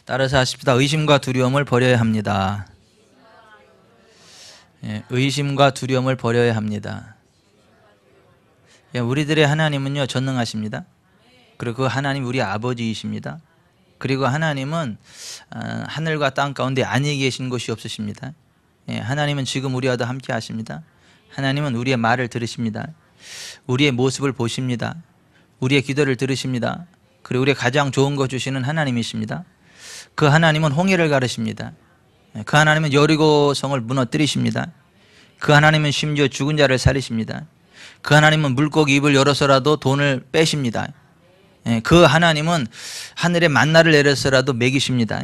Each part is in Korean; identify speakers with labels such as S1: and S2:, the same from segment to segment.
S1: 따라서 하십시다. 의심과 두려움을 버려야 합니다. 의심과 두려움을 버려야 합니다. 우리들의 하나님은요, 전능하십니다. 그리고 그 하나님 우리 아버지이십니다. 그리고 하나님은 하늘과 땅 가운데 안에 계신 곳이 없으십니다. 하나님은 지금 우리와도 함께 하십니다. 하나님은 우리의 말을 들으십니다. 우리의 모습을 보십니다. 우리의 기도를 들으십니다. 그리고 우리의 가장 좋은 것 주시는 하나님이십니다. 그 하나님은 홍해를 가르십니다. 그 하나님은 여리고성을 무너뜨리십니다. 그 하나님은 심지어 죽은 자를 살리십니다. 그 하나님은 물고기 입을 열어서라도 돈을 빼십니다. 그 하나님은 하늘에 만나를 내려서라도 먹이십니다.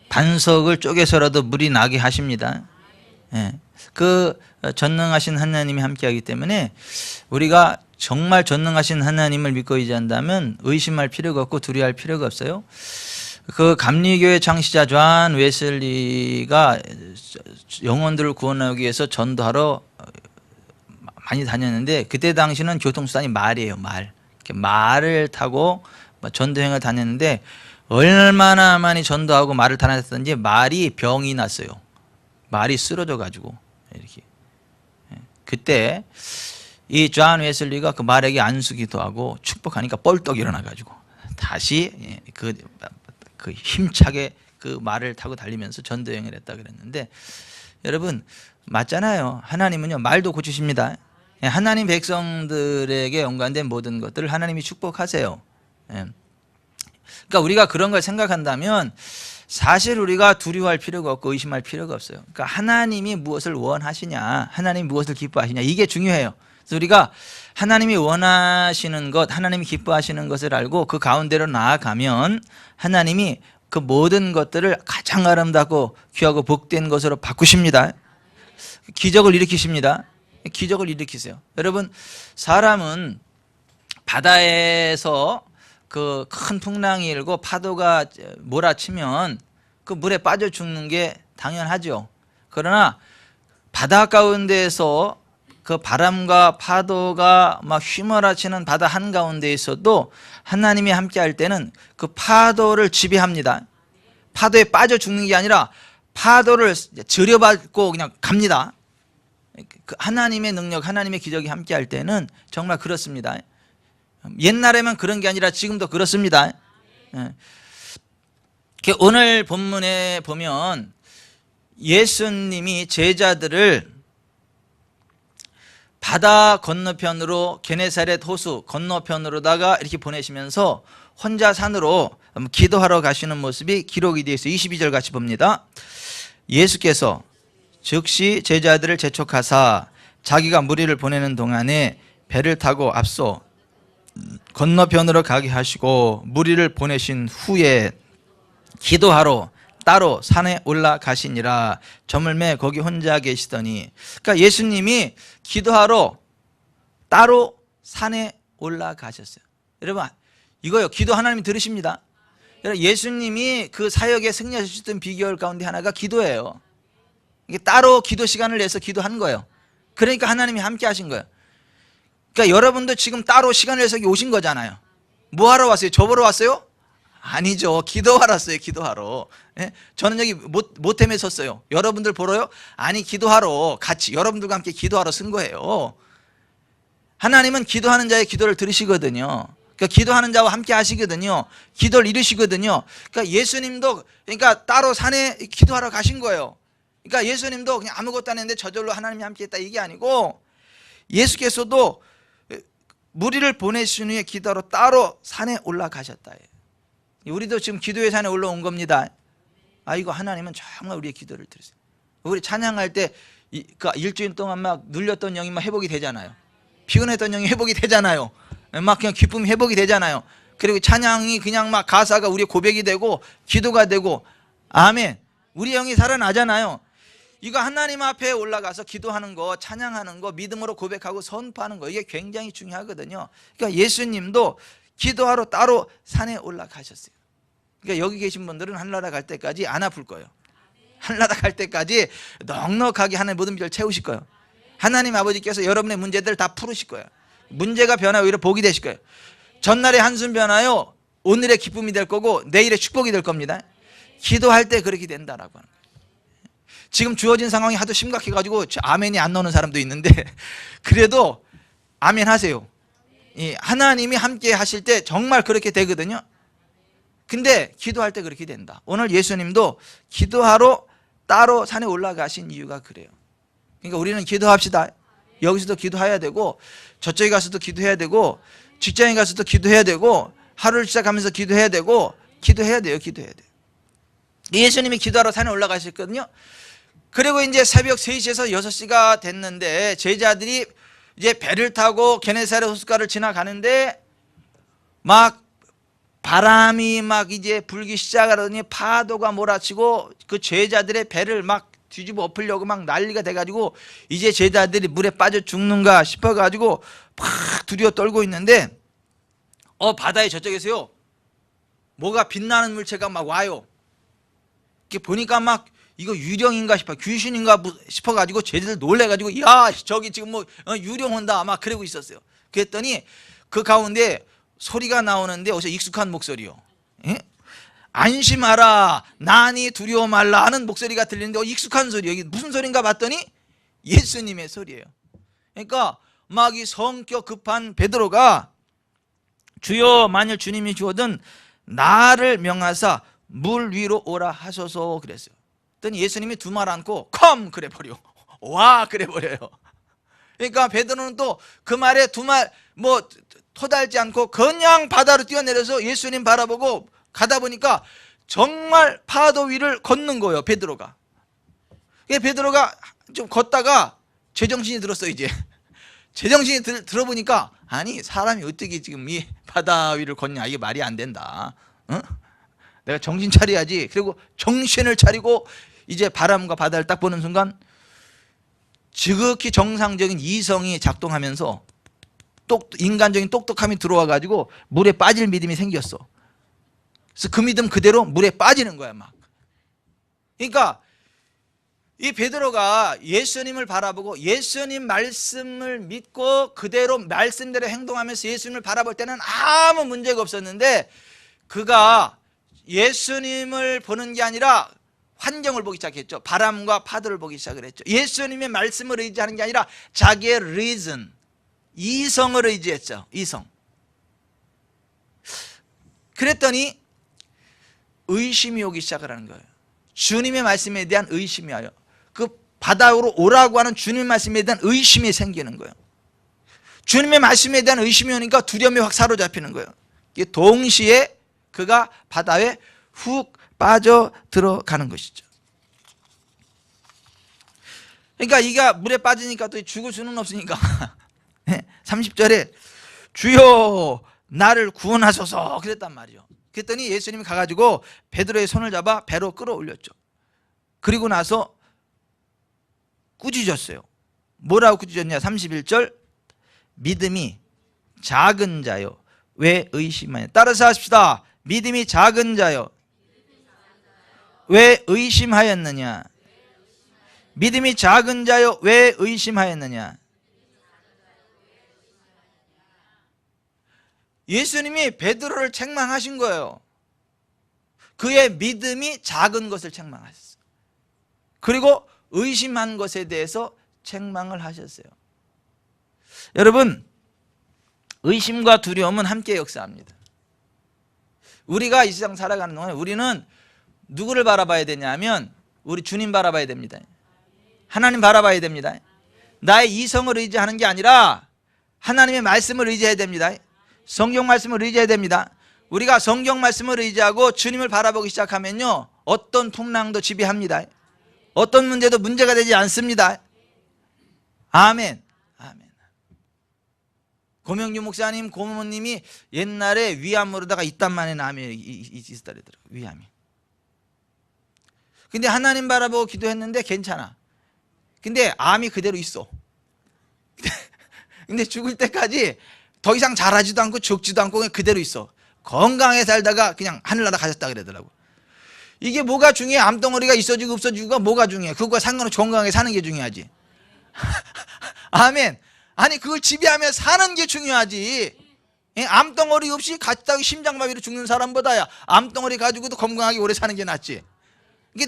S1: 반석을 쪼개서라도 물이 나게 하십니다. 그 전능하신 하나님이 함께하기 때문에 우리가 정말 전능하신 하나님을 믿고 의지한다면 의심할 필요가 없고 두려워할 필요가 없어요. 그 감리교회 창시자 존 웨슬리가 영혼들을 구원하기 위해서 전도하러 많이 다녔는데, 그때 당시는 교통수단이 말이에요. 말을 타고 전도행을 다녔는데 얼마나 많이 전도하고 말을 다녔던지 말이 병이 났어요. 말이 쓰러져 가지고 이렇게. 그때 이 존 웨슬리가 그 말에게 안수기도 하고 축복하니까 뻘떡 일어나 가지고 다시 그 힘차게 그 말을 타고 달리면서 전도여행을 했다 그랬는데, 여러분 맞잖아요. 하나님은요 말도 고치십니다. 하나님 백성들에게 연관된 모든 것들을 하나님이 축복하세요. 그러니까 우리가 그런 걸 생각한다면 사실 우리가 두려워할 필요가 없고 의심할 필요가 없어요. 그러니까 하나님이 무엇을 원하시냐, 하나님이 무엇을 기뻐하시냐, 이게 중요해요. 그래서 우리가 하나님이 원하시는 것, 하나님이 기뻐하시는 것을 알고 그 가운데로 나아가면 하나님이 그 모든 것들을 가장 아름답고 귀하고 복된 것으로 바꾸십니다. 기적을 일으키십니다. 기적을 일으키세요. 여러분, 사람은 바다에서 그 큰 풍랑이 일고 파도가 몰아치면 그 물에 빠져 죽는 게 당연하죠. 그러나 바다 가운데에서 그 바람과 파도가 막 휘몰아치는 바다 한가운데 있어도 하나님이 함께 할 때는 그 파도를 지배합니다. 파도에 빠져 죽는 게 아니라 파도를 들여밟고 그냥 갑니다. 하나님의 능력, 하나님의 기적이 함께 할 때는 정말 그렇습니다. 옛날에만 그런 게 아니라 지금도 그렇습니다. 오늘 본문에 보면 예수님이 제자들을 바다 건너편으로, 게네사렛 호수 건너편으로다가 이렇게 보내시면서 혼자 산으로 기도하러 가시는 모습이 기록이 되어 있어요. 22절 같이 봅니다. 예수께서 즉시 제자들을 재촉하사 자기가 무리를 보내는 동안에 배를 타고 앞서 건너편으로 가게 하시고 무리를 보내신 후에 기도하러 따로 산에 올라가시니라. 저물매 거기 혼자 계시더니, 그러니까 예수님이 기도하러 따로 산에 올라가셨어요. 여러분 이거요, 기도 하나님이 들으십니다. 예수님이 그 사역에 승리하셨던 비결 가운데 하나가 기도예요. 이게 따로 기도 시간을 내서 기도한 거예요. 그러니까 하나님이 함께 하신 거예요. 그러니까 여러분도 지금 따로 시간을 내서 오신 거잖아요. 뭐 하러 왔어요? 저 보러 왔어요? 아니죠. 기도하러 왔어요. 기도하러. 저는 여기 모템에 섰어요. 여러분들 보러요? 아니, 기도하러 같이 여러분들과 함께 기도하러 쓴 거예요. 하나님은 기도하는 자의 기도를 들으시거든요. 그러니까 기도하는 자와 함께 하시거든요. 기도를 이루시거든요. 그러니까 예수님도 그러니까 따로 산에 기도하러 가신 거예요. 그러니까 예수님도 그냥 아무것도 안 했는데 저절로 하나님이 함께 했다 이게 아니고, 예수께서도 무리를 보내신 후에 기도하러 따로 산에 올라가셨다. 우리도 지금 기도의 산에 올라온 겁니다. 이거 하나님은 정말 우리의 기도를 들으세요. 우리 찬양할 때 일주일 동안 막 눌렸던 영이 막 회복이 되잖아요. 피곤했던 영이 회복이 되잖아요. 막 그냥 기쁨이 회복이 되잖아요. 그리고 찬양이 그냥 막 가사가 우리의 고백이 되고 기도가 되고, 아멘. 우리 영이 살아나잖아요. 이거 하나님 앞에 올라가서 기도하는 거, 찬양하는 거, 믿음으로 고백하고 선포하는 거, 이게 굉장히 중요하거든요. 그러니까 예수님도 기도하러 따로 산에 올라가셨어요. 그러니까 여기 계신 분들은 하늘나라 갈 때까지 안 아플 거예요. 하늘나라 갈 때까지 넉넉하게 하나님 모든 비를 채우실 거예요. 하나님 아버지께서 여러분의 문제들을 다 풀으실 거예요. 문제가 변하여 오히려 복이 되실 거예요. 전날의 한숨 변하여 오늘의 기쁨이 될 거고 내일의 축복이 될 겁니다. 기도할 때 그렇게 된다라고 하는 거예요. 지금 주어진 상황이 하도 심각해가지고 아멘이 안 나오는 사람도 있는데 그래도 아멘 하세요. 하나님이 함께 하실 때 정말 그렇게 되거든요. 근데 기도할 때 그렇게 된다. 오늘 예수님도 기도하러 따로 산에 올라가신 이유가 그래요. 그러니까 우리는 기도합시다. 여기서도 기도해야 되고, 저쪽에 가서도 기도해야 되고, 직장에 가서도 기도해야 되고, 하루를 시작하면서 기도해야 되고, 기도해야 돼요. 예수님이 기도하러 산에 올라가셨거든요. 그리고 이제 새벽 3시에서 6시가 됐는데 제자들이 이제 배를 타고 게네사렛 호숫가를 지나가는데 막 바람이 막 이제 불기 시작하더니 파도가 몰아치고 그 제자들의 배를 막 뒤집어 엎으려고 막 난리가 돼가지고 이제 제자들이 물에 빠져 죽는가 싶어가지고 막 두려워 떨고 있는데 바다에 저쪽에서요 뭐가 빛나는 물체가 막 와요. 이렇게 보니까 막 이거 유령인가 싶어, 귀신인가 싶어가지고 제자들 놀래가지고 야 저기 지금 뭐 유령 온다 막 그러고 있었어요. 그랬더니 그 가운데 소리가 나오는데 어디서 익숙한 목소리요. 예? 안심하라 나니 두려워 말라 하는 목소리가 들리는데 익숙한 소리, 여기 무슨 소리인가 봤더니 예수님의 소리예요. 그러니까 막 이 성격 급한 베드로가 주여 만일 주님이 주거든 나를 명하사 물 위로 오라 하소서 그랬어요. 그랬더니 예수님이 두 말 않고 컴 그래 버려. 와 그래 버려요. 그러니까 베드로는 또 그 말에 두 말 뭐 토달지 않고 그냥 바다로 뛰어내려서 예수님 바라보고 가다 보니까 정말 파도 위를 걷는 거예요. 베드로가 좀 걷다가 제정신이 들었어요. 이제 제정신이 들어보니까 아니 사람이 어떻게 지금 이 바다 위를 걷냐, 이게 말이 안 된다. 어? 내가 정신 차려야지. 그리고 정신을 차리고 이제 바람과 바다를 딱 보는 순간 지극히 정상적인 이성이 작동하면서 인간적인 똑똑함이 들어와 가지고 물에 빠질 믿음이 생겼어. 그래서 그 믿음 그대로 물에 빠지는 거야 막. 그러니까 이 베드로가 예수님을 바라보고 예수님 말씀을 믿고 그대로 말씀대로 행동하면서 예수님을 바라볼 때는 아무 문제가 없었는데 그가 예수님을 보는 게 아니라 환경을 보기 시작했죠. 바람과 파도를 보기 시작을 했죠. 예수님의 말씀을 의지하는 게 아니라 자기의 reason, 이성을 의지했죠. 이성. 그랬더니 의심이 오기 시작을 하는 거예요. 주님의 말씀에 대한 의심이 와요. 그 바다로 오라고 하는 주님의 말씀에 대한 의심이 생기는 거예요. 주님의 말씀에 대한 의심이 오니까 두려움이 확 사로잡히는 거예요. 동시에 그가 바다에 훅 빠져 들어가는 것이죠. 그러니까 이가 물에 빠지니까 또 죽을 수는 없으니까 30절에 주여 나를 구원하소서 그랬단 말이죠. 그랬더니 예수님이 가가지고 베드로의 손을 잡아 배로 끌어올렸죠. 그리고 나서 꾸짖었어요. 뭐라고 꾸짖었냐? 31절 믿음이 작은 자요 왜 의심하냐. 따라서 하십시다. 믿음이 작은 자요 왜 의심하였느냐. 믿음이 작은 자요 왜 의심하였느냐. 예수님이 베드로를 책망하신 거예요. 그의 믿음이 작은 것을 책망하셨어요. 그리고 의심한 것에 대해서 책망을 하셨어요. 여러분, 의심과 두려움은 함께 역사합니다. 우리가 이 세상 살아가는 동안 우리는 누구를 바라봐야 되냐면 우리 주님 바라봐야 됩니다. 하나님 바라봐야 됩니다. 나의 이성을 의지하는 게 아니라 하나님의 말씀을 의지해야 됩니다. 성경 말씀을 의지해야 됩니다. 우리가 성경 말씀을 의지하고 주님을 바라보기 시작하면요 어떤 풍랑도 지배합니다. 어떤 문제도 문제가 되지 않습니다. 아멘. 아멘. 고명규 목사님 고모님이 옛날에 위암으로다가 이딴만의 암이 있었더라고요. 위암이. 근데 하나님 바라보고 기도했는데 괜찮아. 근데 암이 그대로 있어. 근데 죽을 때까지 더 이상 자라지도 않고 죽지도 않고 그냥 그대로 있어. 건강하게 살다가 그냥 하늘나라 가셨다 그러더라고. 이게 뭐가 중요해? 암덩어리가 있어지고 없어지고가 뭐가 중요해? 그거와 상관없이 건강하게 사는 게 중요하지. 아멘. 아니 그걸 지배하며 사는 게 중요하지. 암덩어리 없이 갔다가 심장마비로 죽는 사람보다야 암덩어리 가지고도 건강하게 오래 사는 게 낫지. 이게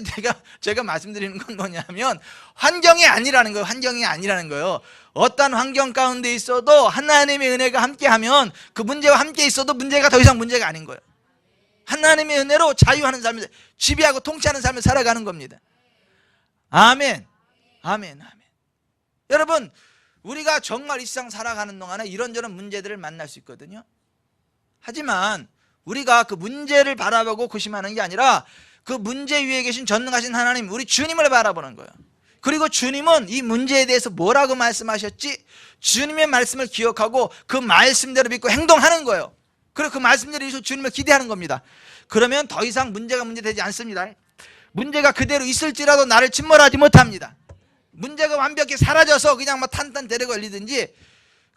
S1: 제가 말씀드리는 건 뭐냐면 환경이 아니라는 거예요. 환경이 아니라는 거예요. 어떤 환경 가운데 있어도 하나님의 은혜가 함께하면 그 문제와 함께 있어도 문제가 더 이상 문제가 아닌 거예요. 하나님의 은혜로 자유하는 삶을, 지배하고 통치하는 삶을 살아가는 겁니다. 아멘. 아멘. 아멘. 여러분, 우리가 정말 이 세상 살아가는 동안에 이런저런 문제들을 만날 수 있거든요. 하지만 우리가 그 문제를 바라보고 고심하는 게 아니라 그 문제 위에 계신 전능하신 하나님, 우리 주님을 바라보는 거예요. 그리고 주님은 이 문제에 대해서 뭐라고 말씀하셨지? 주님의 말씀을 기억하고 그 말씀대로 믿고 행동하는 거예요. 그리고 그 말씀대로 주님을 기대하는 겁니다. 그러면 더 이상 문제가 문제되지 않습니다. 문제가 그대로 있을지라도 나를 침몰하지 못합니다. 문제가 완벽히 사라져서 그냥 막 탄탄 데려 걸리든지,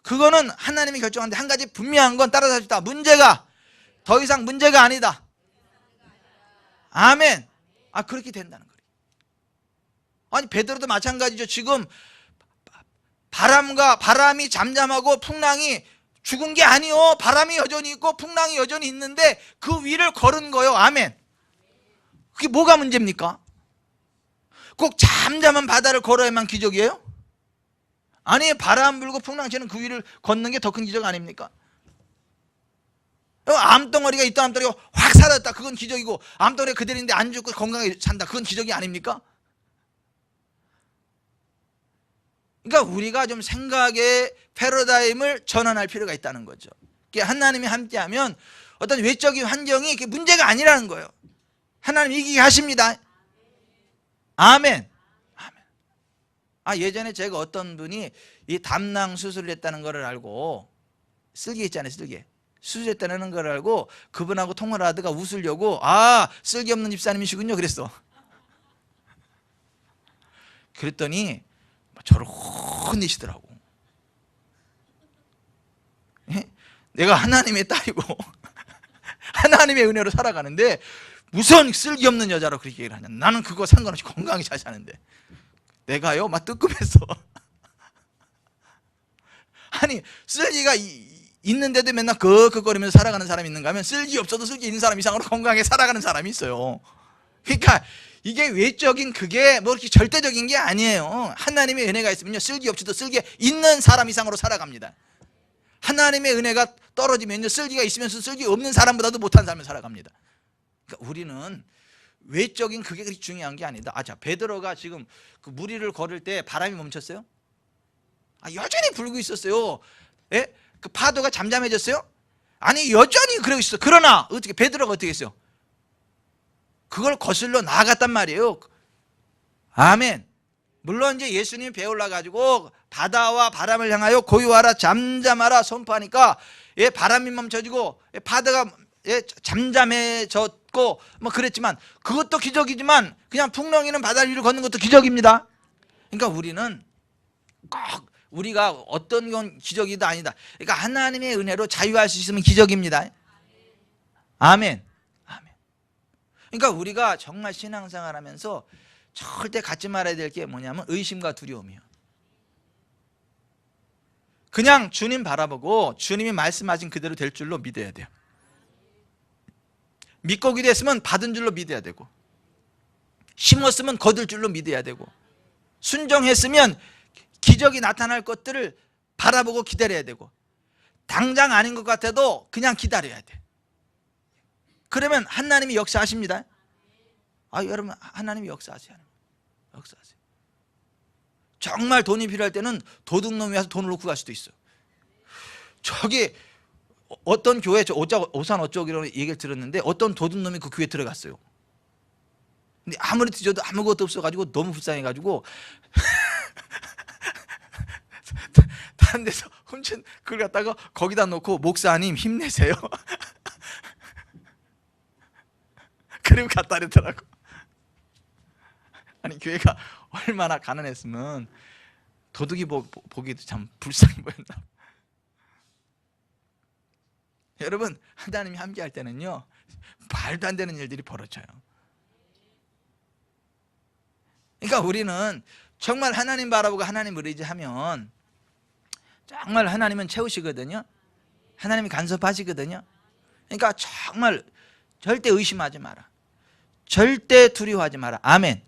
S1: 그거는 하나님이 결정하는데 한 가지 분명한 건 따라서 합시다. 문제가 더 이상 문제가 아니다. 아멘. 그렇게 된다는 거예요. 아니, 베드로도 마찬가지죠. 지금 바람이 잠잠하고 풍랑이 죽은 게 아니요. 바람이 여전히 있고 풍랑이 여전히 있는데 그 위를 걸은 거예요. 아멘. 그게 뭐가 문제입니까? 꼭 잠잠한 바다를 걸어야만 기적이에요? 아니, 바람 불고 풍랑 치는 그 위를 걷는 게 더 큰 기적 아닙니까? 암덩어리가 있던 암덩어리가 확 사라졌다. 그건 기적이고, 암덩어리가 그대로 있는데 안 죽고 건강하게 산다. 그건 기적이 아닙니까? 그러니까 우리가 좀 생각의 패러다임을 전환할 필요가 있다는 거죠. 하나님이 함께하면 어떤 외적인 환경이 문제가 아니라는 거예요. 하나님 이기게 하십니다. 아멘. 아멘. 예전에 제가 어떤 분이 이 담낭 수술을 했다는 걸 알고, 쓸개 있잖아요, 쓸개. 수술했다는 걸 알고 그분하고 통화를 하다가 웃으려고, 쓸개 없는 집사님이시군요, 그랬어. 그랬더니 저를 혼내시더라고. 내가 하나님의 딸이고 하나님의 은혜로 살아가는데 무슨 쓸기 없는 여자로 그렇게 얘기를 하냐. 나는 그거 상관없이 건강히 잘 사는데. 내가요? 막 뜨끔했어. 아니, 쓸기가 있는데도 맨날 거리면서 살아가는 사람이 있는가 하면, 쓸기 없어도 쓸기 있는 사람 이상으로 건강하게 살아가는 사람이 있어요. 그러니까 이게 외적인, 그게 뭐 이렇게 절대적인 게 아니에요. 하나님의 은혜가 있으면요, 쓸기 없이도 쓸기 있는 사람 이상으로 살아갑니다. 하나님의 은혜가 떨어지면요, 쓸기가 있으면서 쓸기 없는 사람보다도 못한 삶을 살아갑니다. 그러니까 우리는 외적인 그게 그렇게 중요한 게 아니다. 자, 베드로가 지금 그 무리를 걸을 때 바람이 멈췄어요? 여전히 불고 있었어요. 예? 그 파도가 잠잠해졌어요? 아니, 여전히 그러고 있어. 그러나 어떻게, 베드로가 어떻게 했어요? 그걸 거슬러 나아갔단 말이에요. 아멘. 물론 이제 예수님이 배올라 가지고 바다와 바람을 향하여 고요하라 잠잠하라 선포하니까 바람이 멈춰지고 파도가 잠잠해졌고 뭐 그랬지만, 그것도 기적이지만 그냥 풍랑이는 바다 위를 걷는 것도 기적입니다. 그러니까 우리는 꼭 우리가 어떤 건 기적이다 아니다, 그러니까 하나님의 은혜로 자유할 수 있으면 기적입니다. 아멘. 아멘. 그러니까 우리가 정말 신앙생활 하면서 절대 갖지 말아야 될 게 뭐냐면 의심과 두려움이에요. 그냥 주님 바라보고 주님이 말씀하신 그대로 될 줄로 믿어야 돼요. 믿고 기도했으면 받은 줄로 믿어야 되고, 심었으면 거둘 줄로 믿어야 되고, 순종했으면 기적이 나타날 것들을 바라보고 기다려야 되고, 당장 아닌 것 같아도 그냥 기다려야 돼. 그러면 하나님이 역사하십니다. 여러분, 하나님이 역사하세요. 역사하세요. 정말 돈이 필요할 때는 도둑놈이 와서 돈을 놓고 갈 수도 있어요. 저기 어떤 교회, 오산 어쩌기로 얘기를 들었는데 어떤 도둑놈이 그 교회에 들어갔어요. 근데 아무리 뒤져도 아무것도 없어가지고 너무 불쌍해가지고 다른 데서 훔친 그걸 갖다가 거기다 놓고, 목사님 힘내세요. 그리고 갖다 대더라고. 아니, 교회가 얼마나 가난했으면 도둑이 보기도 참 불쌍해 보였나. 여러분, 하나님이 함께 할 때는요, 말도 안 되는 일들이 벌어져요. 그러니까 우리는 정말 하나님 바라보고 하나님을 의지하면 정말 하나님은 채우시거든요. 하나님이 간섭하시거든요. 그러니까 정말 절대 의심하지 마라. 절대 두려워하지 마라. 아멘.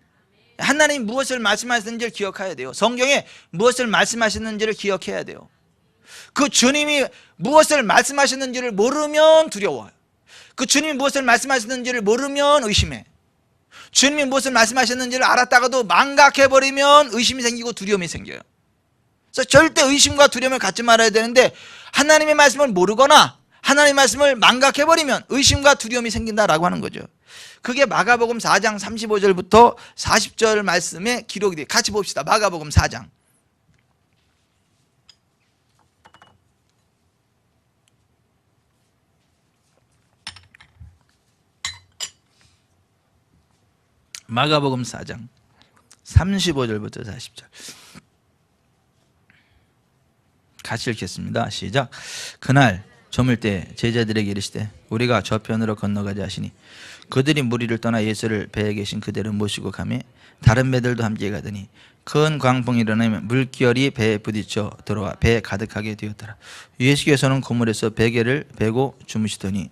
S1: 하나님 무엇을 말씀하셨는지를 기억해야 돼요. 성경에 무엇을 말씀하셨는지를 기억해야 돼요. 그 주님이 무엇을 말씀하셨는지를 모르면 두려워요. 그 주님이 무엇을 말씀하셨는지를 모르면 의심해. 주님이 무엇을 말씀하셨는지를 알았다가도 망각해버리면 의심이 생기고 두려움이 생겨요. 그래서 절대 의심과 두려움을 갖지 말아야 되는데, 하나님의 말씀을 모르거나 하나님의 말씀을 망각해버리면 의심과 두려움이 생긴다라고 하는 거죠. 그게 마가복음 4장 35절부터 40절 말씀에 기록이 돼요. 같이 봅시다. 마가복음 4장. 마가복음 4장 35절부터 40절 같이 읽겠습니다. 시작. 그날 저물 때 제자들에게 이르시되 우리가 저편으로 건너가자 하시니 그들이 무리를 떠나 예수를 배에 계신 그대로 모시고 가매 다른 배들도 함께 가더니 큰 광풍이 일어나면 물결이 배에 부딪혀 들어와 배에 가득하게 되었더라. 예수께서는 그물에서 베개를 베고 주무시더니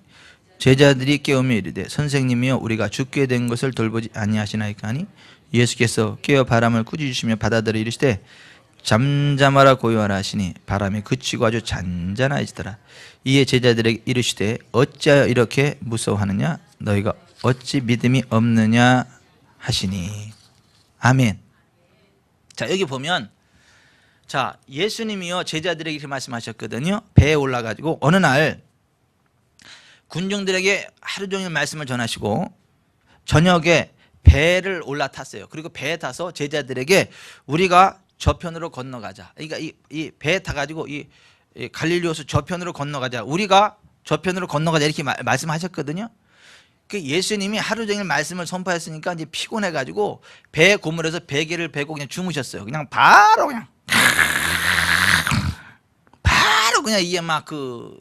S1: 제자들이 깨우며 이르되 선생님이여 우리가 죽게 된 것을 돌보지 아니하시나이까 하니 예수께서 깨어 바람을 꾸짖으시며 바다들을 이르시되 잠잠하라 고요하라 하시니 바람이 그치고 아주 잔잔해지더라. 이에 제자들에게 이르시되 어찌하여 이렇게 무서워하느냐 너희가 어찌 믿음이 없느냐 하시니. 아멘. 자, 여기 보면 자, 예수님이요 제자들에게 이렇게 말씀하셨거든요. 배에 올라가지고 어느 날 군중들에게 하루 종일 말씀을 전하시고 저녁에 배를 올라탔어요. 그리고 배에 타서 제자들에게 우리가 저편으로 건너가자. 그러니까 이 배에 타가지고 이 갈릴리호수 저편으로 건너가자. 우리가 저편으로 건너가자 이렇게 말씀하셨거든요. 그 예수님이 하루 종일 말씀을 선포했으니까 이제 피곤해가지고 배 고물에서 베개를 베고 그냥 주무셨어요. 그냥 바로 그냥 이게 막 그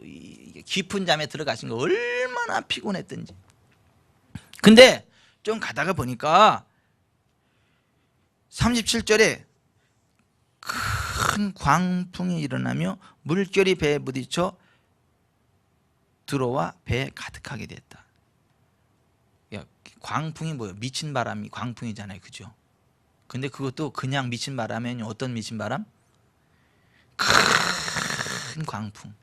S1: 깊은 잠에 들어가신 거 얼마나 피곤했던지. 근데 좀 가다가 보니까 37절에 큰 광풍이 일어나며 물결이 배에 부딪혀 들어와 배에 가득하게 됐다. 광풍이 뭐예요? 미친 바람이 광풍이잖아요. 그죠? 근데 그것도 그냥 미친 바람이 어떤 미친 바람? 큰 광풍.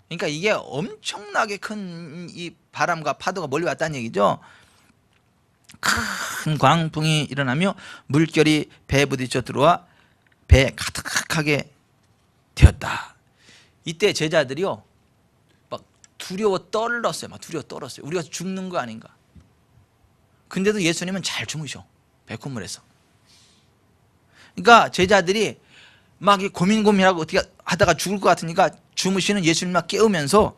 S1: 그러니까 이게 엄청나게 큰 이 바람과 파도가 멀리 왔다는 얘기죠. 큰 광풍이 일어나며 물결이 배에 부딪혀 들어와 배에 가득하게 되었다. 이때 제자들이요 막 두려워 떨었어요. 우리가 죽는 거 아닌가. 근데도 예수님은 잘 주무셔. 배콧물에서. 그러니까 제자들이 막 고민하고 어떻게 하다가 죽을 것 같으니까 주무시는 예수님 막 깨우면서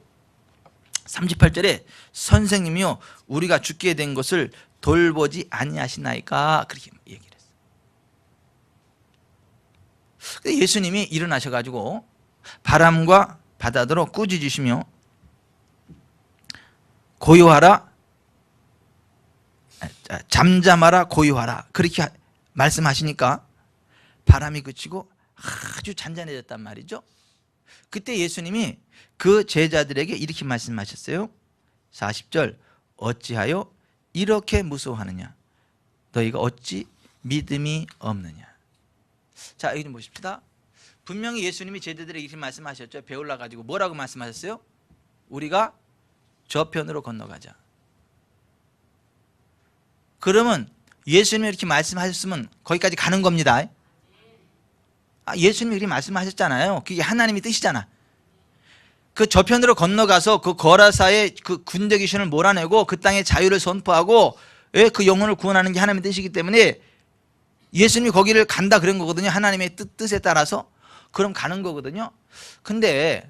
S1: 38절에 선생님이요 우리가 죽게 된 것을 돌보지 아니하시나이까 그렇게 얘기를 했어요. 예수님이 일어나셔가지고 바람과 바다더러 꾸짖으시며 고요하라 잠잠하라 고요하라 그렇게 말씀하시니까 바람이 그치고 아주 잔잔해졌단 말이죠. 그때 예수님이 그 제자들에게 이렇게 말씀하셨어요. 40절 어찌하여 이렇게 무서워하느냐 너희가 어찌 믿음이 없느냐. 자, 여기 좀 보십시다. 분명히 예수님이 제자들에게 이렇게 말씀하셨죠. 배 올라가지고 뭐라고 말씀하셨어요? 우리가 저편으로 건너가자. 그러면 예수님이 이렇게 말씀하셨으면 거기까지 가는 겁니다. 예수님이 이렇게 말씀하셨잖아요. 그게 하나님의 뜻이잖아. 그 저편으로 건너가서 그 거라사의 그 군대 귀신을 몰아내고 그 땅에 자유를 선포하고 그 영혼을 구원하는 게 하나님의 뜻이기 때문에 예수님이 거기를 간다 그런 거거든요. 하나님의 뜻에 따라서. 그럼 가는 거거든요. 근데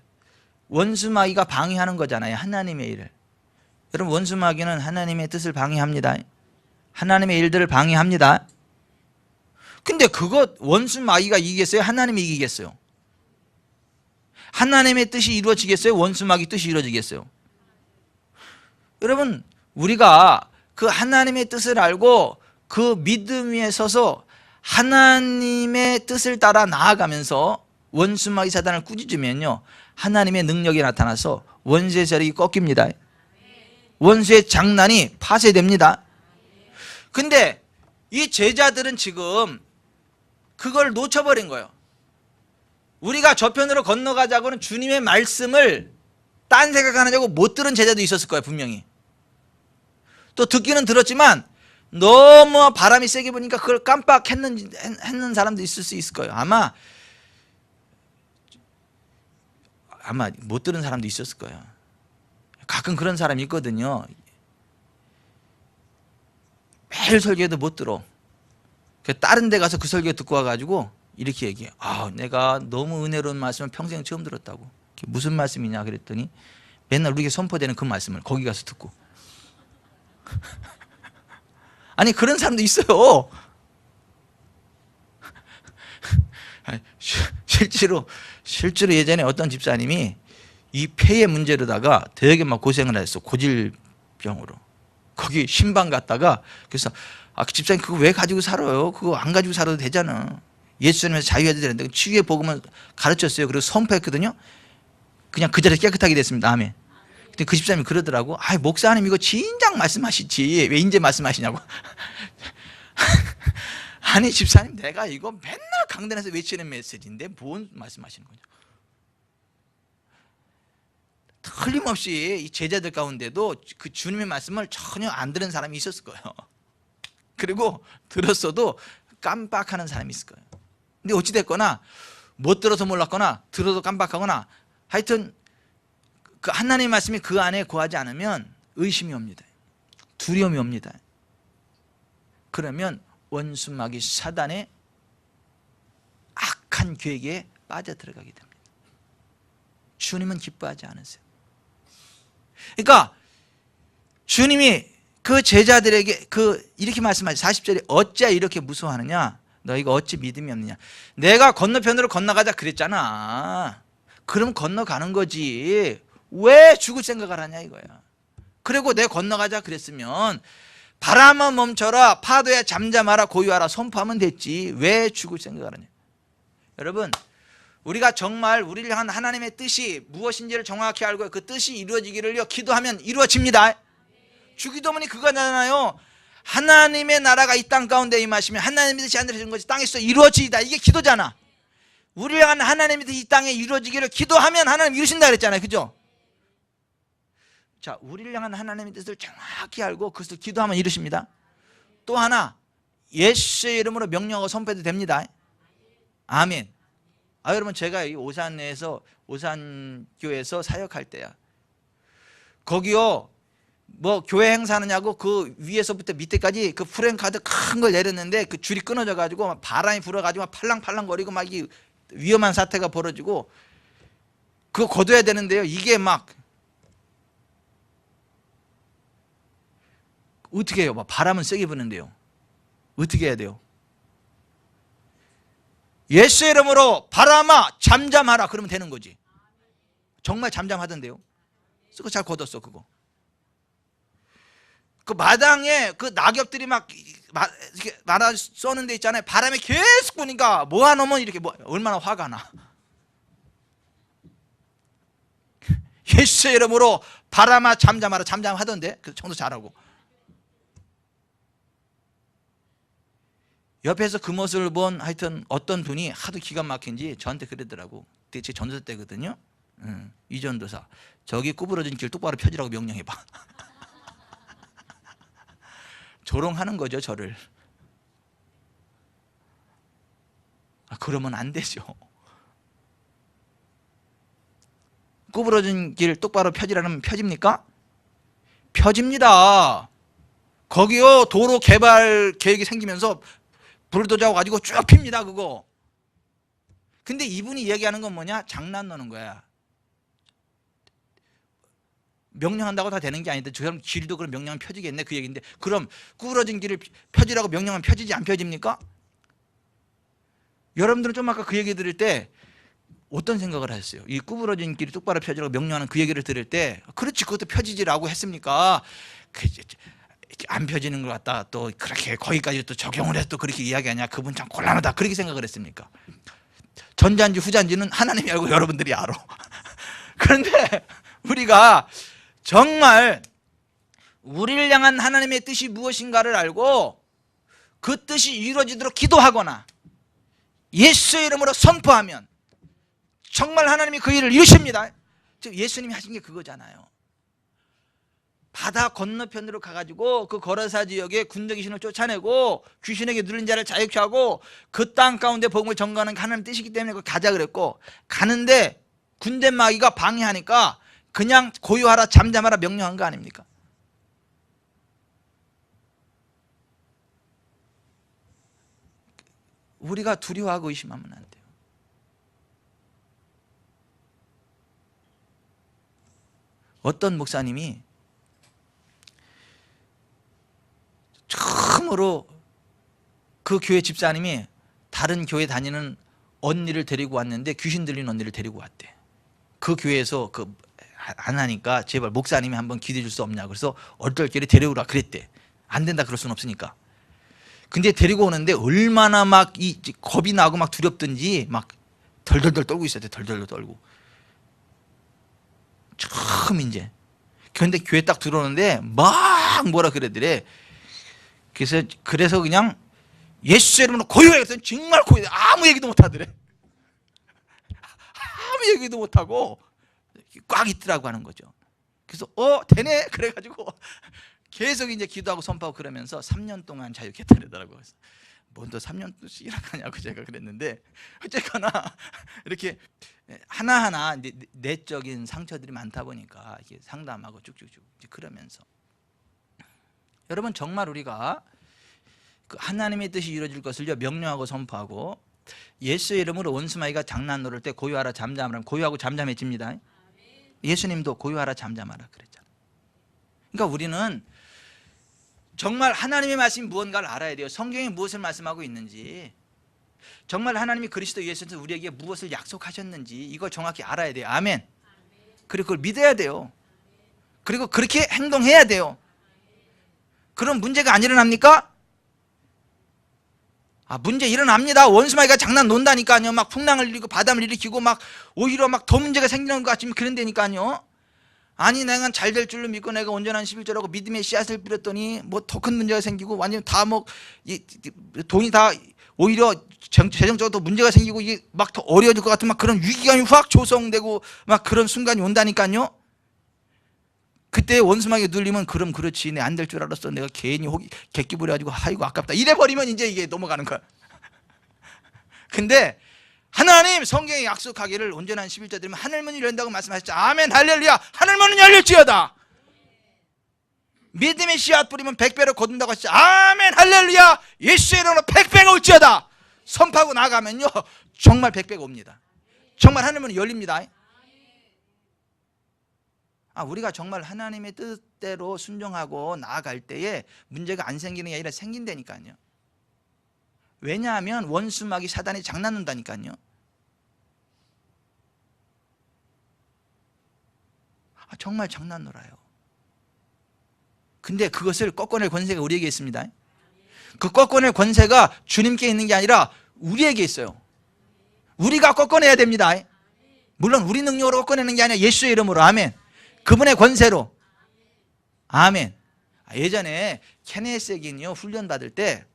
S1: 원수마귀가 방해하는 거잖아요. 하나님의 일을. 여러분 원수마귀는 하나님의 뜻을 방해합니다. 하나님의 일들을 방해합니다. 근데 그것 원수마귀가 이기겠어요? 하나님이 이기겠어요? 하나님의 뜻이 이루어지겠어요? 원수마귀 뜻이 이루어지겠어요? 여러분 우리가 그 하나님의 뜻을 알고 그 믿음 위에 서서 하나님의 뜻을 따라 나아가면서 원수마귀 사단을 꾸짖으면요 하나님의 능력이 나타나서 원수의 세력이 꺾입니다. 원수의 장난이 파쇄됩니다. 근데 이 제자들은 지금 그걸 놓쳐버린 거예요. 우리가 저편으로 건너가자고는 주님의 말씀을 딴 생각하느냐고 못 들은 제자도 있었을 거예요, 분명히. 또 듣기는 들었지만 너무 바람이 세게 부니까 그걸 깜빡했는 사람도 있을 수 있을 거예요. 아마 못 들은 사람도 있었을 거예요. 가끔 그런 사람이 있거든요. 매일 설교해도 못 들어. 다른 데 가서 그 설교 듣고 와가지고 이렇게 얘기해. 내가 너무 은혜로운 말씀을 평생 처음 들었다고. 무슨 말씀이냐 그랬더니 맨날 우리에게 선포되는 그 말씀을 거기 가서 듣고. 아니 그런 사람도 있어요. 실제로 예전에 어떤 집사님이 이 폐의 문제로다가 되게 막 고생을 했어. 고질병으로. 거기 신방 갔다가 그래서 그 집사님 그거 왜 가지고 살아요? 그거 안 가지고 살아도 되잖아. 예수님에서 자유해도 되는데 치유의 복음을 가르쳤어요. 그리고 선포했거든요. 그냥 그 자리에 깨끗하게 됐습니다. 아멘. 근데 그 집사님이 그러더라고. 목사님 이거 진작 말씀하시지 왜 이제 말씀하시냐고. 아니 집사님 내가 이거 맨날 강단에서 외치는 메시지인데 뭔 말씀하시는 거냐. 틀림없이 이 제자들 가운데도 그 주님의 말씀을 전혀 안 들은 사람이 있었을 거예요. 그리고 들었어도 깜빡하는 사람이 있을 거예요. 근데 어찌됐거나 못 들어서 몰랐거나 들어도 깜빡하거나 하여튼 그 하나님의 말씀이 그 안에 거하지 않으면 의심이 옵니다. 두려움이 옵니다. 그러면 원수 마귀 사단의 악한 계획에 빠져들어가게 됩니다. 주님은 기뻐하지 않으세요. 그러니까 주님이 그 제자들에게 이렇게 말씀하죠. 40절에 어찌 이렇게 무서워하느냐? 너희가 어찌 믿음이 없느냐? 내가 건너편으로 건너가자 그랬잖아. 그럼 건너가는 거지. 왜 죽을 생각을 하냐 이거야. 그리고 내가 건너가자 그랬으면 바람아 멈춰라, 파도야 잠잠하라, 고요하라 선포하면 됐지. 왜 죽을 생각을 하냐. 여러분 우리가 정말 우리를 향한 하나님의 뜻이 무엇인지를 정확히 알고 그 뜻이 이루어지기를 기도하면 이루어집니다. 주기도문이 그거잖아요. 하나님의 나라가 이 땅 가운데 임하시면 하나님의 뜻이 하늘에 이루어진 것이 땅에서 이루어지이다. 이게 기도잖아. 우리를 향한 하나님의 뜻이 이 땅에 이루어지기를 기도하면 하나님 이루신다 그랬잖아요. 그죠? 자, 우리를 향한 하나님의 뜻을 정확히 알고 그것을 기도하면 이루십니다. 또 하나, 예수의 이름으로 명령하고 선포해도 됩니다. 아멘. 여러분 제가 이 오산교회에서 사역할 때야. 거기요 뭐 교회 행사하느냐고 그 위에서부터 밑에까지 그 프랭카드 큰 걸 내렸는데 그 줄이 끊어져 가지고 막 바람이 불어가지고 막 팔랑팔랑 거리고 막 이 위험한 사태가 벌어지고 그거 거둬야 되는데요. 이게 막 어떻게 해요? 막 바람은 세게 부는데요. 어떻게 해야 돼요? 예수의 이름으로 바람아 잠잠하라 그러면 되는 거지. 정말 잠잠하던데요. 그거 잘 걷었어 그거. 그 마당에 그 낙엽들이 막 이렇게 말아 쏘는 데 있잖아요. 바람이 계속 부니까 모아놓으면 이렇게 얼마나 화가 나. 예수의 이름으로 바람아 잠잠하라 잠잠하던데. 그 정도 잘하고. 옆에서 그 모습을 본 하여튼 어떤 분이 하도 기가 막힌지 저한테 그러더라고. 그때 제 전도사 때거든요. 이 전도사 저기 구부러진 길 똑바로 펴지라고 명령해봐. 조롱하는 거죠 저를. 그러면 안 되죠. 구부러진 길 똑바로 펴지라면 펴집니까? 펴집니다. 거기요 도로 개발 계획이 생기면서 불도저 가지고 쭉 핍니다 그거. 근데 이분이 얘기하는 건 뭐냐? 장난하는 거야. 명령한다고 다 되는 게 아닌데 저 사람 길도 그럼 명령하면 펴지겠네 그 얘기인데 그럼 구부러진 길을 펴지라고 명령하면 펴지지 안 펴집니까? 여러분들은 좀 아까 그 얘기 들을 때 어떤 생각을 하셨어요? 이 구부러진 길이 똑바로 펴지라고 명령하는 그 얘기를 들을 때 그렇지 그것도 펴지지라고 했습니까? 안 펴지는 것 같다 또 그렇게 거기까지 또 적용을 해서 또 그렇게 이야기하냐 그분 참 곤란하다 그렇게 생각을 했습니까? 전자인지 후자인지는 하나님이 알고 여러분들이 알아. 그런데 우리가 정말 우리를 향한 하나님의 뜻이 무엇인가를 알고 그 뜻이 이루어지도록 기도하거나 예수의 이름으로 선포하면 정말 하나님이 그 일을 이루십니다. 즉 예수님이 하신 게 그거잖아요. 바다 건너편으로 가가지고 그 거라사 지역에 군대 귀신을 쫓아내고 귀신에게 눌린 자를 자유케 하고 그 땅 가운데 복음을 전가하는 게 하나님 뜻이기 때문에 그 가자 그랬고, 가는데 군대 마귀가 방해하니까 그냥 고요하라 잠잠하라 명령한 거 아닙니까? 우리가 두려워하고 의심하면 안 돼요. 어떤 목사님이 처음으로 그 교회 집사님이 다른 교회 다니는 언니를 데리고 왔는데 귀신 들린 언니를 데리고 왔대. 그 교회에서 안 하니까 제발 목사님이 한번 기도해 줄 수 없냐, 그래서 얼떨결에 데려오라 그랬대. 안 된다 그럴 수는 없으니까. 근데 데리고 오는데 얼마나 막 겁이 나고 막 두렵든지 막 덜덜덜 떨고 있었대. 덜덜덜 떨고. 처음 이제. 그런데 교회 딱 들어오는데 막 뭐라 그러더래. 그래서 그냥 예수의 이름으로 고요해. 그랬더니 정말 고요해. 아무 얘기도 못 하더래. 아무 얘기도 못 하고 꽉 있더라고 하는 거죠. 그래서 되네 그래가지고 계속 이제 기도하고 선포하고 그러면서 3년 동안 자유케 하더라고요. 그래서 뭔 또 3년씩이나 가냐고 제가 그랬는데, 어쨌거나 이렇게 하나하나 내적인 상처들이 많다 보니까 이렇게 상담하고 쭉쭉쭉 그러면서, 여러분 정말 우리가 그 하나님의 뜻이 이루어질 것을 명령하고 선포하고 예수의 이름으로 원수마귀가 장난 놓을 때 고요하라 잠잠하라, 고요하고 잠잠해집니다. 예수님도 고요하라 잠잠하라 그랬잖아요. 그러니까 우리는 정말 하나님의 말씀이 무언가를 알아야 돼요. 성경이 무엇을 말씀하고 있는지, 정말 하나님이 그리스도 예수에서 우리에게 무엇을 약속하셨는지 이걸 정확히 알아야 돼요. 아멘. 그리고 그걸 믿어야 돼요. 그리고 그렇게 행동해야 돼요. 그럼 문제가 안 일어납니까? 문제 일어납니다. 원수마귀가 장난 논다니까요. 막 풍랑을 일으키고 바람을 일으키고 막 오히려 막 더 문제가 생기는 것 같지만 그런다니까요. 아니 내가 잘 될 줄로 믿고 내가 온전한 11조라고 믿음의 씨앗을 뿌렸더니 뭐 더 큰 문제가 생기고 완전 다 뭐 돈이 다 오히려 재정적으로 더 문제가 생기고 이게 막 더 어려워질 것 같은 막 그런 위기감이 확 조성되고 막 그런 순간이 온다니까요. 그때 원수마귀에 눌리면 그럼 그렇지, 내 안 될 줄 알았어, 내가 괜히 객기 부려가지고 아이고 아깝다 이래 버리면 이제 이게 넘어가는 거야. 근데 하나님 성경에 약속하기를 온전한 11조 드리면 하늘문이 열린다고 말씀하셨죠. 아멘 할렐루야. 하늘문은 열릴지어다. 믿음의 씨앗 뿌리면 100배로 거둔다고 하시죠. 아멘 할렐루야. 예수의 이름으로 100배가 올지어다. 선포하고 나가면요 정말 100배가 옵니다. 정말 하늘문이 열립니다. 우리가 정말 하나님의 뜻대로 순종하고 나아갈 때에 문제가 안 생기는 게 아니라 생긴다니까요. 왜냐하면 원수마귀 사단이 장난논다니까요. 정말 장난놀아요. 근데 그것을 꺾어낼 권세가 우리에게 있습니다. 그 꺾어낼 권세가 주님께 있는 게 아니라 우리에게 있어요. 우리가 꺾어내야 됩니다. 물론 우리 능력으로 꺾어내는 게 아니라 예수의 이름으로. 아멘. 그분의 권세로. 아멘. 예전에 케네스 에긴이요 훈련 받을 때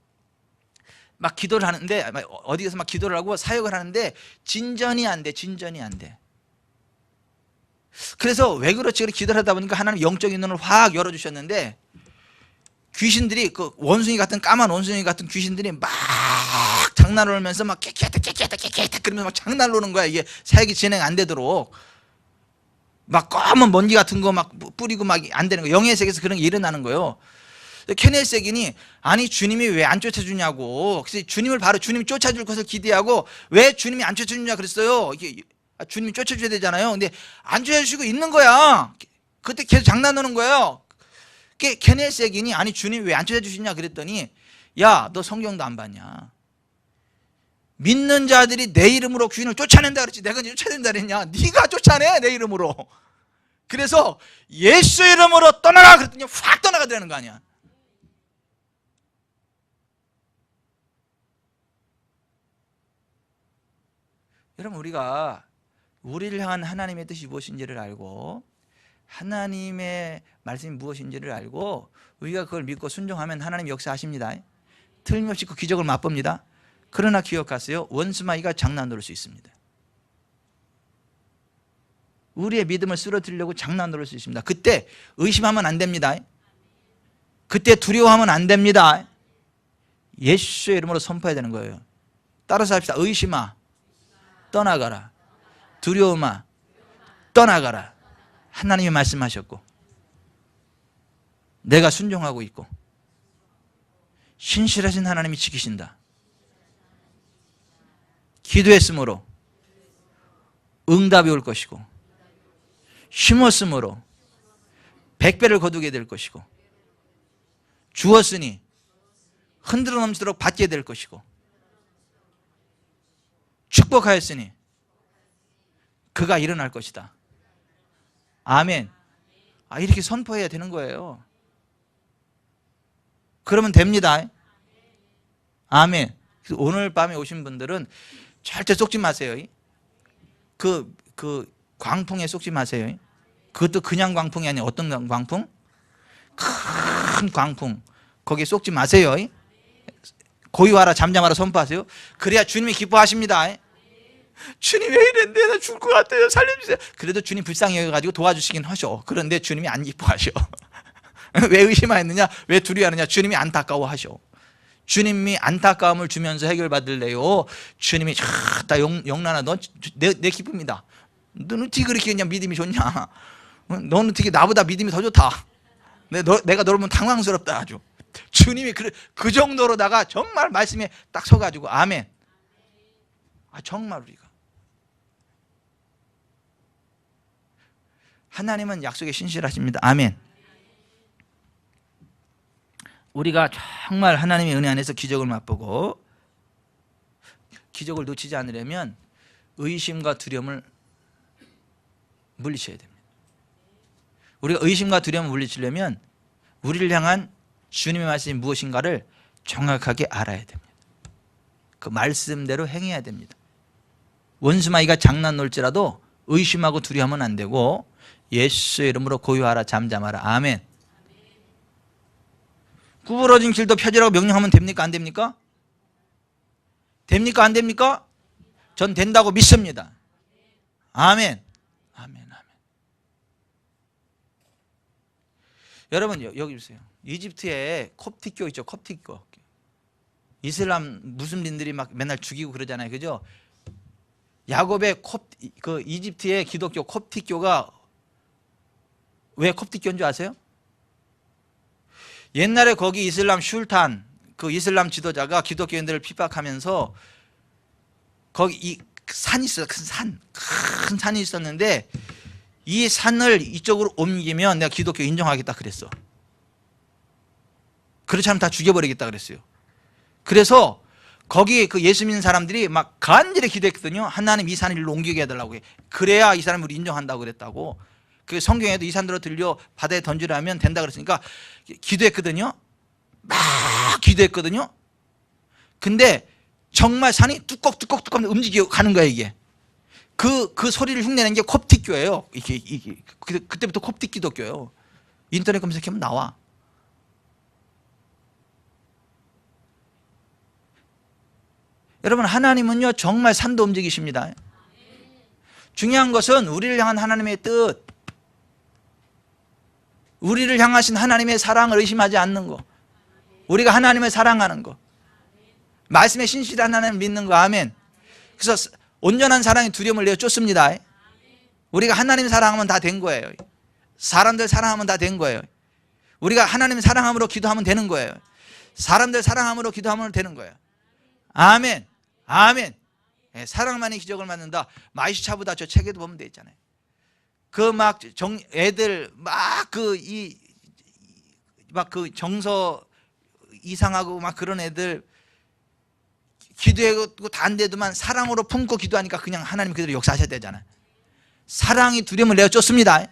S1: 막 기도를 하는데, 어디 가서 막 기도를 하고 사역을 하는데 진전이 안 돼. 그래서 왜 그렇지? 기도를 하다 보니까 하나님 영적인 눈을 확 열어주셨는데, 귀신들이 그 원숭이 같은 까만 원숭이 같은 귀신들이 막 장난을 놀면서 막 깨끗해 그러면서 막 장난을 노는 거야. 이게 사역이 진행 안 되도록 막 검은 먼지 같은 거 막 뿌리고 막 안 되는 거. 영의 세계에서 그런 게 일어나는 거예요. 케네스 에긴이 아니 주님이 왜 안 쫓아주냐고. 그래서 주님을 바로 주님이 쫓아줄 것을 기대하고 왜 주님이 안 쫓아주냐 그랬어요. 이게 주님이 쫓아줘야 되잖아요. 근데 안 쫓아주시고 있는 거야. 그때 계속 장난하는 거예요. 케네스 에긴이 아니 주님이 왜 안 쫓아주시냐 그랬더니, 야 너 성경도 안 봤냐? 믿는 자들이 내 이름으로 귀신을 쫓아낸다 그랬지 내가 쫓아낸다 그랬냐? 네가 쫓아내 내 이름으로. 그래서 예수 이름으로 떠나가 그랬더니 확 떠나가더라는 거 아니야. 여러분 우리가 우리를 향한 하나님의 뜻이 무엇인지를 알고 하나님의 말씀이 무엇인지를 알고 우리가 그걸 믿고 순종하면 하나님 역사하십니다. 틀림없이 그 기적을 맛봅니다. 그러나 기억하세요. 원수마귀가 장난 놓을 수 있습니다. 우리의 믿음을 쓰러뜨리려고 장난 놓을 수 있습니다. 그때 의심하면 안 됩니다. 그때 두려워하면 안 됩니다. 예수의 이름으로 선포해야 되는 거예요. 따라서 합시다. 의심아 떠나가라. 두려움아 떠나가라. 하나님이 말씀하셨고 내가 순종하고 있고 신실하신 하나님이 지키신다. 기도했으므로 응답이 올 것이고 심었으므로 100배를 거두게 될 것이고 주었으니 흔들어 넘치도록 받게 될 것이고 축복하였으니 그가 일어날 것이다. 아멘. 이렇게 선포해야 되는 거예요. 그러면 됩니다. 아멘. 오늘 밤에 오신 분들은 절대 속지 마세요. 그 광풍에 속지 마세요. 그것도 그냥 광풍이 아니에요. 어떤 광풍? 큰 광풍. 거기에 속지 마세요. 고요하라 잠잠하라 선포하세요. 그래야 주님이 기뻐하십니다. 주님 왜 이랬는데 나 죽을 것 같아요. 살려주세요. 그래도 주님 불쌍히 여겨가지고 도와주시긴 하셔. 그런데 주님이 안 기뻐하셔. 왜 의심하였느냐? 왜 두려워하느냐? 주님이 안타까워하셔. 주님이 안타까움을 주면서 해결받을래요. 주님이 다 영란아 너 내 기쁨이다. 너는 어떻게 그렇게 그냥 믿음이 좋냐? 너는 어떻게 나보다 믿음이 더 좋다. 내가 너를 보면 당황스럽다 아주. 주님이 그 정도로다가 정말 말씀에 딱 서가지고 아멘. 정말 우리가 하나님은 약속에 신실하십니다. 아멘. 우리가 정말 하나님의 은혜 안에서 기적을 맛보고 기적을 놓치지 않으려면 의심과 두려움을 물리쳐야 됩니다. 우리가 의심과 두려움을 물리치려면 우리를 향한 주님의 말씀이 무엇인가를 정확하게 알아야 됩니다. 그 말씀대로 행해야 됩니다. 원수마귀가 장난 놀지라도 의심하고 두려워하면 안 되고 예수의 이름으로 고요하라 잠잠하라. 아멘. 구부러진 길도 펴지라고 명령하면 됩니까? 안 됩니까? 됩니까? 안 됩니까? 전 된다고 믿습니다. 아멘. 아멘. 아멘. 여러분 여기 보세요. 이집트에 콥틱교 있죠. 콥틱교. 이슬람 무슬림들이 막 맨날 죽이고 그러잖아요. 그죠? 야곱의 그 이집트의 기독교 콥틱교가 왜 콥틱교인 줄 아세요? 옛날에 거기 이슬람 슐탄 그 이슬람 지도자가 기독교인들을 핍박하면서 거기 이 산이 있어요. 큰 산이 있었는데 이 산을 이쪽으로 옮기면 내가 기독교 인정하겠다 그랬어. 그렇지 않으면 다 죽여버리겠다 그랬어요. 그래서 거기 그 예수 믿는 사람들이 막 간절히 기도했거든요. 하나님 이 산을 일로 옮기게 해달라고. 그래야 이 사람을 인정한다고 그랬다고. 그 성경에도 이 산으로 들려 바다에 던지라면 된다 그랬으니까 기도했거든요. 막 기도했거든요. 근데 정말 산이 뚜껑 움직여 가는 거야 이게. 그 소리를 흉내낸 게 콥틱교예요. 이게 그때부터 콥틱 기독교예요. 인터넷 검색하면 나와. 여러분 하나님은요 정말 산도 움직이십니다. 중요한 것은 우리를 향한 하나님의 뜻, 우리를 향하신 하나님의 사랑을 의심하지 않는 거, 우리가 하나님을 사랑하는 거, 말씀에 신실한 하나님을 믿는 거. 아멘. 그래서 온전한 사랑이 두려움을 내어 쫓습니다. 우리가 하나님 사랑하면 다 된 거예요. 사람들 사랑하면 다 된 거예요. 우리가 하나님 사랑함으로 기도하면 되는 거예요. 사람들 사랑함으로 기도하면 되는 거예요. 아멘. 아멘. 사랑만이 기적을 만든다. 마이시차보다 저 책에도 보면 돼 있잖아요. 그 막 애들 막 그 정서 이상하고 막 그런 애들 기도하고 다 안 되더만 사랑으로 품고 기도하니까 그냥 하나님 그대로 역사하셔야 되잖아요. 사랑이 두려움을 내어 쫓습니다.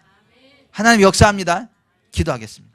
S1: 하나님 역사합니다. 기도하겠습니다.